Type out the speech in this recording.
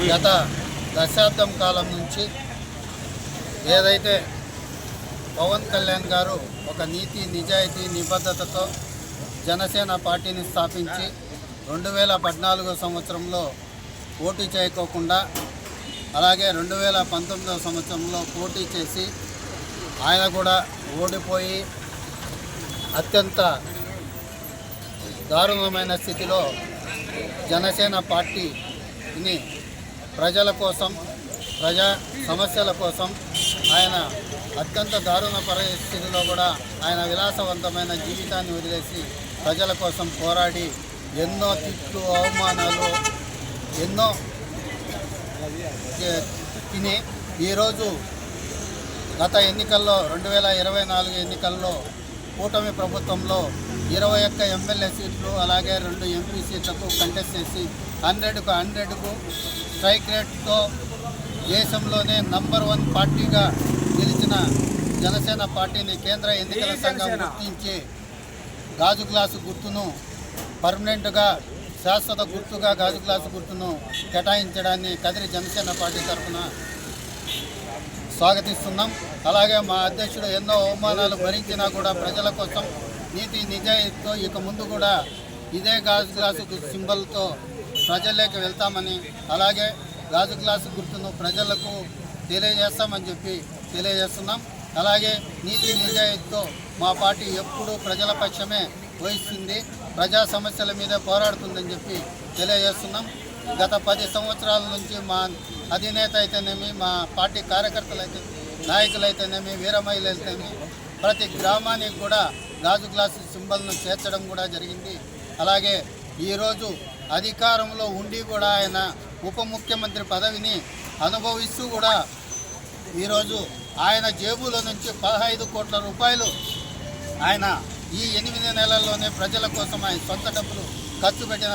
గత దశాబ్దం కాలం నుంచి ఏదైతే పవన్ కళ్యాణ్ గారు ఒక నీతి నిజాయితీ నిబద్ధతతో జనసేన పార్టీని స్థాపించి 2014 సంవత్సరంలో పోటీ చేయకోకుండా అలాగే 2019 సంవత్సరంలో పోటీ చేసి ఆయన కూడా ఓడిపోయి అత్యంత దారుణమైన స్థితిలో జనసేన పార్టీని ప్రజల కోసం ప్రజా సమస్యల కోసం ఆయన అత్యంత దారుణ పరిస్థితిలో కూడా ఆయన విలాసవంతమైన జీవితాన్ని వదిలేసి ప్రజల కోసం పోరాడి ఎన్నో తిట్లు అవమానాలు ఎన్నో తిని ఈరోజు గత ఎన్నికల్లో 2024 ఎన్నికల్లో కూటమి ప్రభుత్వంలో 21 ఎమ్మెల్యే సీట్లు అలాగే 2 ఎంపీ సీట్లకు కంటెస్ట్ చేసి 100కు 100కు స్ట్రైక్ రేట్తో దేశంలోనే నంబర్ 1 పార్టీగా గెలిచిన జనసేన పార్టీని కేంద్ర ఎన్నికల సంఘం గుర్తించి గాజు గ్లాసు గుర్తును పర్మనెంట్గా శాశ్వత గుర్తుగా గాజు గ్లాసు గుర్తును కేటాయించడాన్ని కదిరి జనసేన పార్టీ తరఫున స్వాగతిస్తున్నాం. అలాగే మా అధ్యక్షుడు ఎన్నో అవమానాలు భరించినా కూడా ప్రజల కోసం నీతి నిజాయితీతో ఇక ముందు కూడా ఇదే గాజు గ్లాసు సింబల్తో ప్రజల్లోకి వెళ్తామని అలాగే గాజు గ్లాసు గుర్తును ప్రజలకు తెలియజేస్తామని చెప్పి తెలియజేస్తున్నాం. అలాగే నీతి నిజాయితీతో మా పార్టీ ఎప్పుడూ ప్రజల పక్షమే వహిస్తుంది, ప్రజా సమస్యల మీద పోరాడుతుందని చెప్పి తెలియజేస్తున్నాం. గత 10 సంవత్సరాల నుంచి మా అధినేత అయితేనేమి మా పార్టీ కార్యకర్తలైతే నాయకులైతేనేమి వీరమహిళలైతేనేమి ప్రతి గ్రామానికి కూడా గాజు గ్లాసు సింబల్ను చేర్చడం కూడా జరిగింది. అలాగే ఈరోజు అధికారంలో ఉండి కూడా ఆయన ఉప ముఖ్యమంత్రి పదవిని అనుభవిస్తూ కూడా ఈరోజు ఆయన జేబులో నుంచి 15 కోట్ల రూపాయలు ఆయన ఈ 8 నెలల్లోనే ప్రజల కోసం ఆయన సొంత డబ్బులు ఖర్చు పెట్టిన